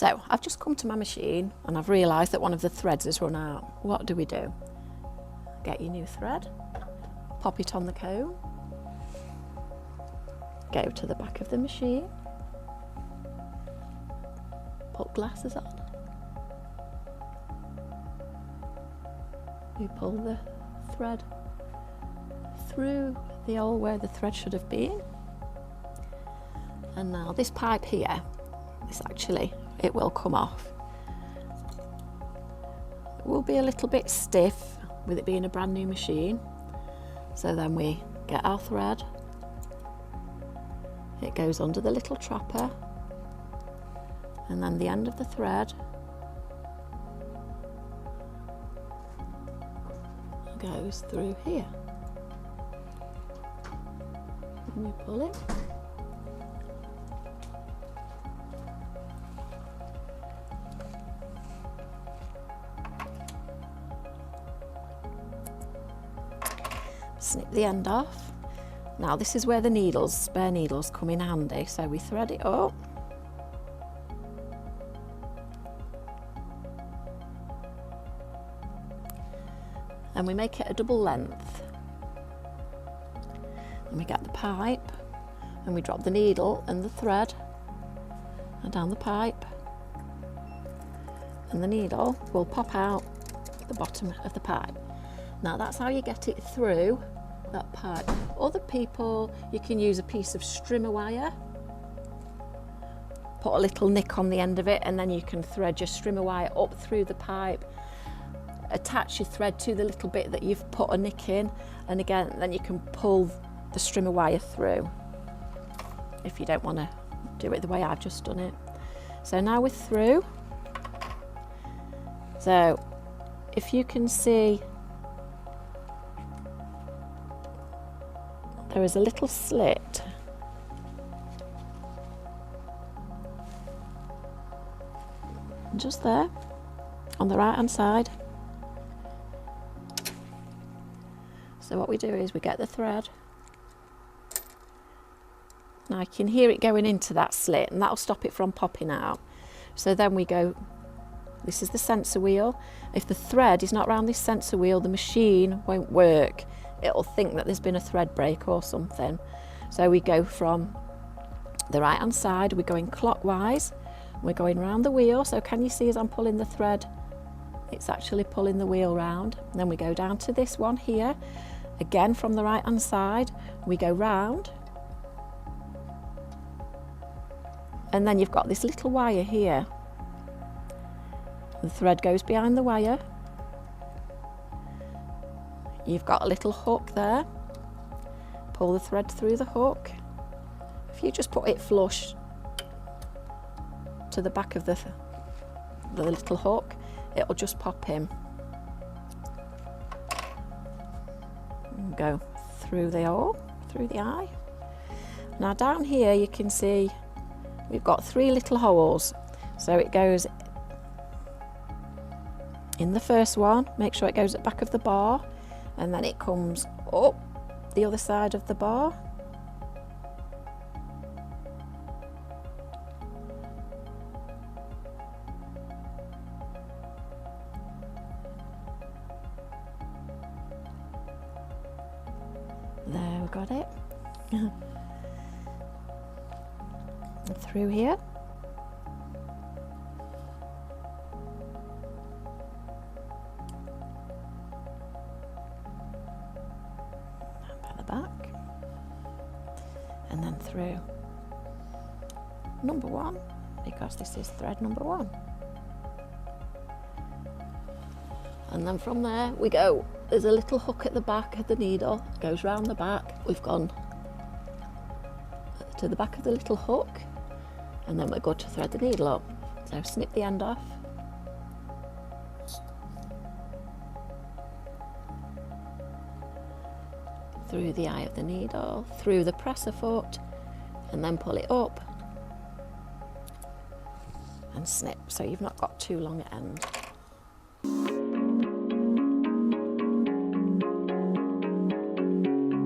So I've just come to my machine and I've realised that one of the threads has run out. What do? Get your new thread, pop it on the comb, go to the back of the machine, put glasses on, we pull the thread through the hole where the thread should have been, and now this pipe here, it will come off. It will be a little bit stiff with it being a brand new machine. So then we get our thread, it goes under the little trapper, and then the end of the thread goes through here. And we pull it. Snip the end off. Now this is where the spare needles come in handy, so we thread it up. And we make it a double length. And we get the pipe and we drop the needle and the thread down the pipe, and the needle will pop out the bottom of the pipe. Now that's how you get it through that pipe. Other people, you can use a piece of strimmer wire, put a little nick on the end of it, and then you can thread your strimmer wire up through the pipe, attach your thread to the little bit that you've put a nick in, and again then you can pull the strimmer wire through if you don't want to do it the way I've just done it. So now we're through. So if you can see, there is a little slit just there on the right hand side. So what we do is we get the thread. Now I can hear it going into that slit, and that'll stop it from popping out. So then we go, this is the sensor wheel. If the thread is not around this sensor wheel, the machine won't work. It'll think that there's been a thread break or something. So we go from the right hand side, we're going clockwise, we're going round the wheel. So can you see as I'm pulling the thread, it's actually pulling the wheel round. And then we go down to this one here, again from the right hand side, we go round, and then you've got this little wire here. The thread goes behind the wire. You've got a little hook there. Pull the thread through the hook. If you just put it flush to the back of the little hook, it'll just pop in. And go through the hole, through the eye. Now down here you can see we've got 3 little holes. So it goes in the first one, make sure it goes at the back of the bar, and then it comes up the other side of the bar. There, we got it. And through here. Back, and then through number 1, because this is thread number 1, and then from there we go. There's a little hook at the back of the needle, goes round the back. We've gone to the back of the little hook, and then we're going to thread the needle up. So snip the end off, through the eye of the needle, through the presser foot, and then pull it up and snip, so you've not got too long at end.